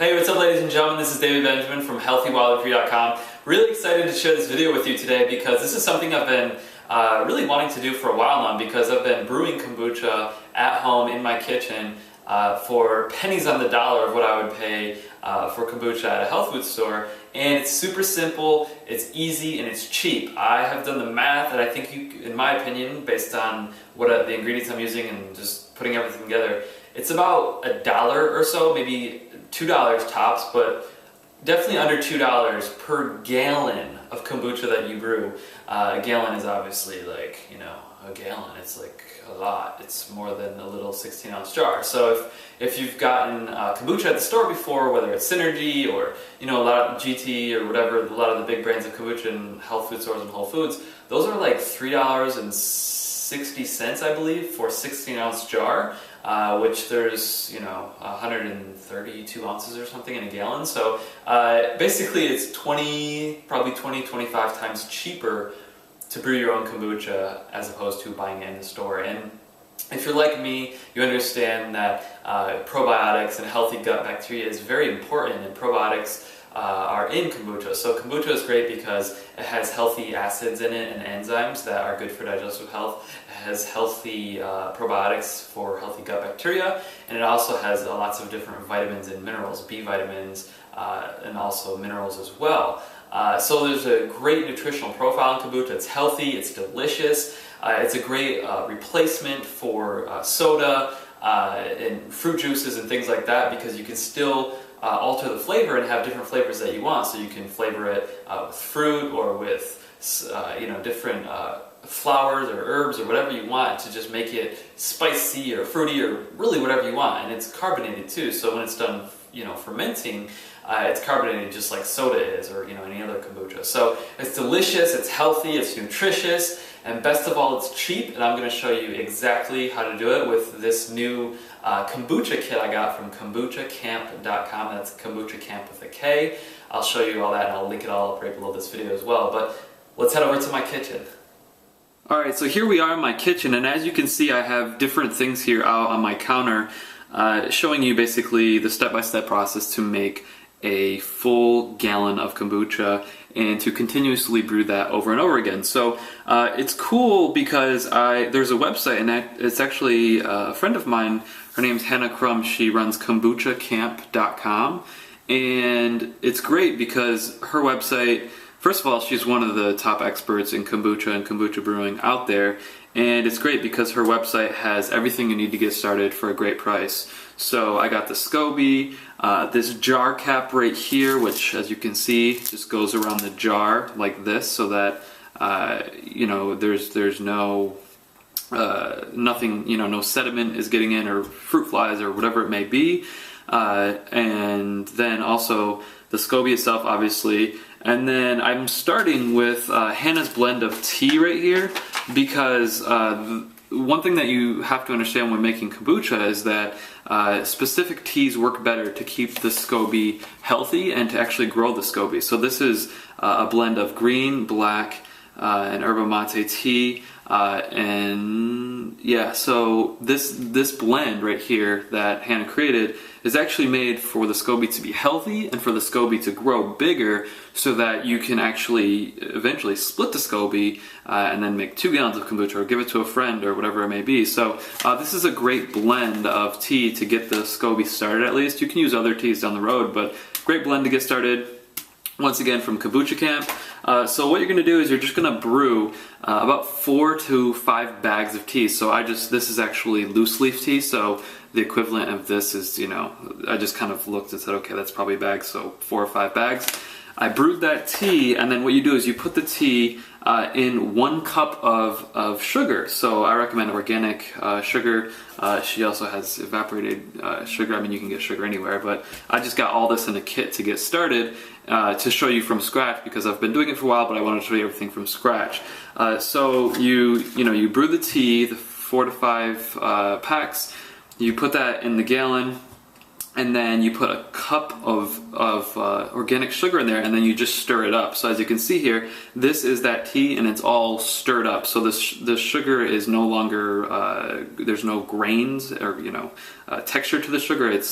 Hey, what's up ladies and gentlemen, this is David Benjamin from HealthyWildandFree.com. Really excited to share this video with you today because this is something I've been really wanting to do for a while now, because I've been brewing kombucha at home in my kitchen for pennies on the dollar of what I would pay for kombucha at a health food store. And it's super simple, it's easy, and it's cheap. I have done the math, and I think you, in my opinion, based on what the ingredients I'm using and just putting everything together, it's about $1 or so, maybe $2 tops, but definitely under $2 per gallon of kombucha that you brew. A gallon is obviously like, you know, a gallon, it's like a lot. It's more than a little 16-ounce jar. So if you've gotten kombucha at the store before, whether it's Synergy or, you know, a lot of GT or whatever, a lot of the big brands of kombucha in health food stores and Whole Foods, those are like $3.60, I believe, for a 16-ounce jar. Which there's, you know, 132 ounces or something in a gallon. So basically it's probably 20-25 times cheaper to brew your own kombucha as opposed to buying it in the store. And if you're like me, you understand that probiotics and healthy gut bacteria is very important, and probiotics are in kombucha. So kombucha is great because it has healthy acids in it and enzymes that are good for digestive health. It has healthy probiotics for healthy gut bacteria, and it also has lots of different vitamins and minerals, B vitamins, and also minerals as well. So there's a great nutritional profile in kombucha. It's healthy, it's delicious, it's a great replacement for soda and fruit juices and things like that, because you can still alter the flavor and have different flavors that you want. So you can flavor it with fruit or with you know, different flowers or herbs or whatever you want to just make it spicy or fruity or really whatever you want. And it's carbonated too, so when it's done, you know, fermenting, it's carbonated just like soda is, or, you know, any other kombucha. So it's delicious, it's healthy, it's nutritious, and best of all, it's cheap. And I'm going to show you exactly how to do it with this new kombucha kit I got from kombuchacamp.com. That's kombucha camp with a K. I'll show you all that, and I'll link it all up right below this video as well. But let's head over to my kitchen. Alright, so here we are in my kitchen, and as you can see, I have different things here out on my counter showing you basically the step-by-step process to make a full gallon of kombucha and to continuously brew that over and over again. So it's cool because there's a website, and it's actually a friend of mine. Her name's Hannah Crum. She runs kombuchacamp.com, and it's great because her website, first of all, she's one of the top experts in kombucha and kombucha brewing out there, and it's great because her website has everything you need to get started for a great price. So I got the SCOBY, this jar cap right here, which, as you can see, just goes around the jar like this, so that you know, there's no nothing, you know, no sediment is getting in, or fruit flies, or whatever it may be. And then also the SCOBY itself, obviously. And then I'm starting with Hannah's blend of tea right here, because one thing that you have to understand when making kombucha is that specific teas work better to keep the SCOBY healthy and to actually grow the SCOBY. So this is a blend of green, black, and yerba mate tea, and yeah, so this blend right here that Hannah created is actually made for the SCOBY to be healthy and for the SCOBY to grow bigger, so that you can actually eventually split the SCOBY and then make 2 gallons of kombucha, or give it to a friend, or whatever it may be. So this is a great blend of tea to get the SCOBY started, at least. You can use other teas down the road, but great blend to get started. Once again, from Kombucha Camp. So what you're going to do is you're just going to brew about 4 to 5 bags of tea. So this is actually loose leaf tea, so the equivalent of this is, you know, I just kind of looked and said, okay, that's probably bags, so 4 or 5 bags. I brewed that tea, and then what you do is you put the tea in 1 cup of sugar. So I recommend organic sugar. She also has evaporated sugar. I mean, you can get sugar anywhere, but I just got all this in a kit to get started to show you from scratch, because I've been doing it for a while, but I wanted to show you everything from scratch. So you brew the tea, the 4 to 5 packs. You put that in the gallon, and then you put a cup of organic sugar in there, and then you just stir it up. So as you can see here, this is that tea, and it's all stirred up. So the sugar is no longer there's no grains or texture to the sugar. It's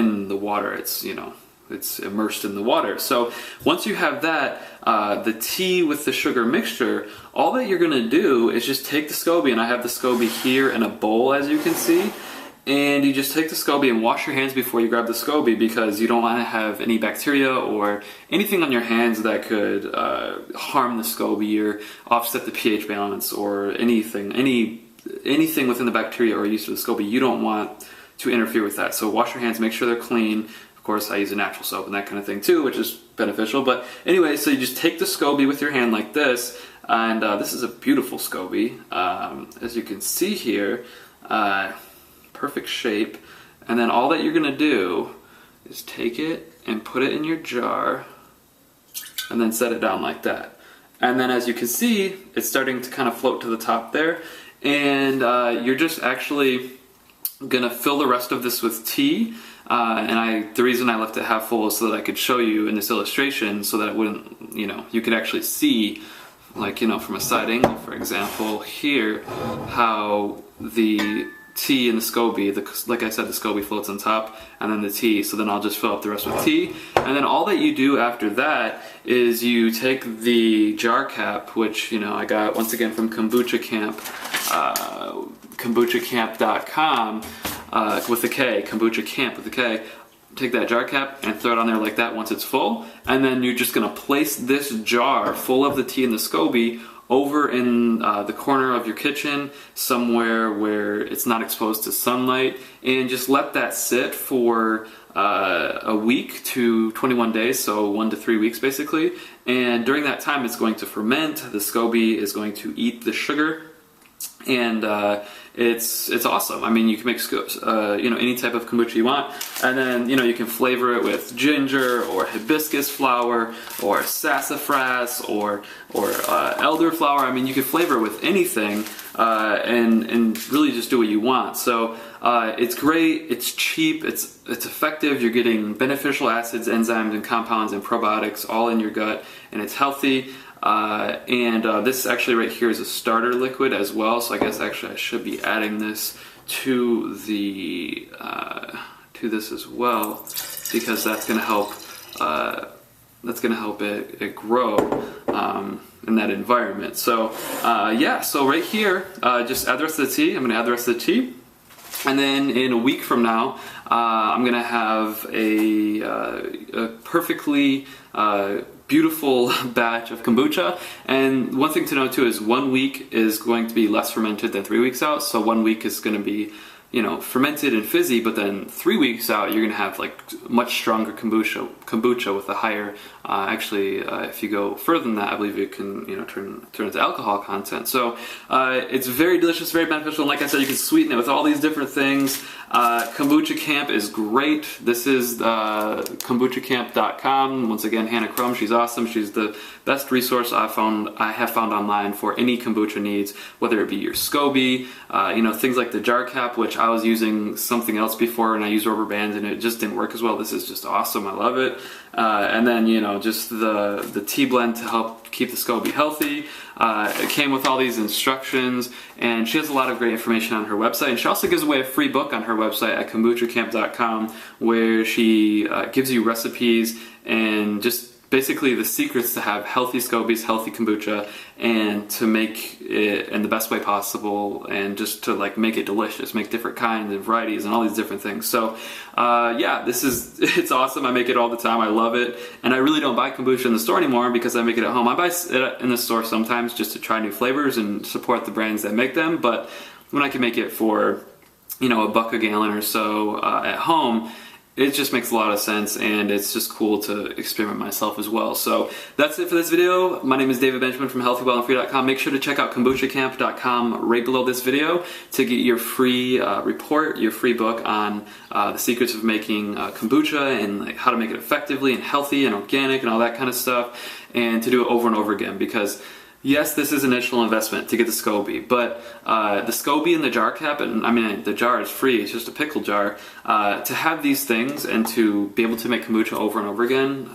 in the water. It's immersed in the water. So once you have that, the tea with the sugar mixture, all that you're gonna do is just take the SCOBY, and I have the SCOBY here in a bowl, as you can see, and you just take the SCOBY and wash your hands before you grab the SCOBY, because you don't want to have any bacteria or anything on your hands that could harm the SCOBY or offset the pH balance or anything within the bacteria or yeast of the SCOBY. You don't want to interfere with that. So wash your hands, make sure they're clean. Of course, I use a natural soap and that kind of thing too, which is beneficial. But anyway, so you just take the SCOBY with your hand like this, and this is a beautiful SCOBY. As you can see here, perfect shape. And then all that you're gonna do is take it and put it in your jar, and then set it down like that. And then as you can see, it's starting to kind of float to the top there, and you're just actually gonna fill the rest of this with tea. The reason I left it half full is so that I could show you in this illustration, so that it wouldn't, you could actually see, like, from a side angle, for example, here, how the tea and the SCOBY, like I said, the SCOBY floats on top, and then the tea. So then I'll just fill up the rest with tea, and then all that you do after that is you take the jar cap, which I got once again from Kombucha Camp, kombuchacamp.com, with a K, Kombucha Camp with a K. Take that jar cap and throw it on there like that once it's full, and then you're just gonna place this jar full of the tea and the SCOBY over in the corner of your kitchen, somewhere where it's not exposed to sunlight, and just let that sit for a week to 21 days, so 1 to 3 weeks basically. And during that time, it's going to ferment. The SCOBY is going to eat the sugar, and it's awesome. I mean, you can make any type of kombucha you want, and then you can flavor it with ginger or hibiscus flower or sassafras or elderflower. I mean, you can flavor it with anything, and really just do what you want. So it's great. It's cheap. It's effective. You're getting beneficial acids, enzymes, and compounds and probiotics all in your gut, and it's healthy. This actually right here is a starter liquid as well, so I guess actually I should be adding this to the to this as well, because that's going to help it grow in that environment. So yeah, so right here, just add the rest of the tea. I'm going to add the rest of the tea, and then in a week from now, I'm going to have a perfectly beautiful batch of kombucha. And one thing to know too is 1 week is going to be less fermented than 3 weeks out. So 1 week is going to be fermented and fizzy, but then 3 weeks out you're going to have like much stronger kombucha with a higher, if you go further than that, I believe it can turn into alcohol content. So it's very delicious, very beneficial, and like I said, you can sweeten it with all these different things. Kombucha Camp is great. This is kombuchacamp.com. Once again, Hannah Crum, she's awesome. She's the best resource I have found online for any kombucha needs, whether it be your SCOBY, things like the jar cap, which I was using something else before, and I used rubber bands and it just didn't work as well. This is just awesome. I love it. And then just the tea blend to help keep the SCOBY healthy. It came with all these instructions, and she has a lot of great information on her website, and she also gives away a free book on her website at kombuchacamp.com, where she gives you recipes and just basically the secrets to have healthy SCOBYs, healthy kombucha, and to make it in the best way possible, and just to make it delicious, make different kinds and varieties and all these different things. So yeah, it's awesome. I make it all the time. I love it, and I really don't buy kombucha in the store anymore because I make it at home. I buy it in the store sometimes just to try new flavors and support the brands that make them, but when I can make it for $1 a gallon or so at home, it just makes a lot of sense, and it's just cool to experiment myself as well. So that's it for this video. My name is David Benjamin from healthywellandfree.com. Make sure to check out kombuchacamp.com right below this video to get your free report, your free book on the secrets of making kombucha, and how to make it effectively and healthy and organic and all that kind of stuff, and to do it over and over again, because Yes, this is initial investment to get the SCOBY, but the SCOBY and the jar cap, and I mean the jar is free, it's just a pickle jar. To have these things and to be able to make kombucha over and over again,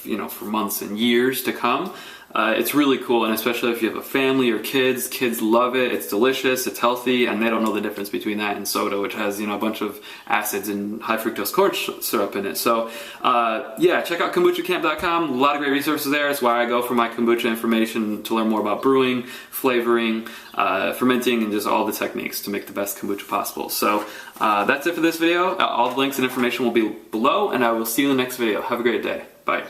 you know, for months and years to come, it's really cool, and especially if you have a family or kids love it, it's delicious, it's healthy, and they don't know the difference between that and soda, which has, you know, a bunch of acids and high fructose corn syrup in it. So yeah, check out kombuchacamp.com, a lot of great resources there. It's where I go for my kombucha information to learn more about brewing, flavoring, fermenting, and just all the techniques to make the best kombucha possible. So that's it for this video. All the links and information will be below, and I will see you in the next video. Have a great day. Bye.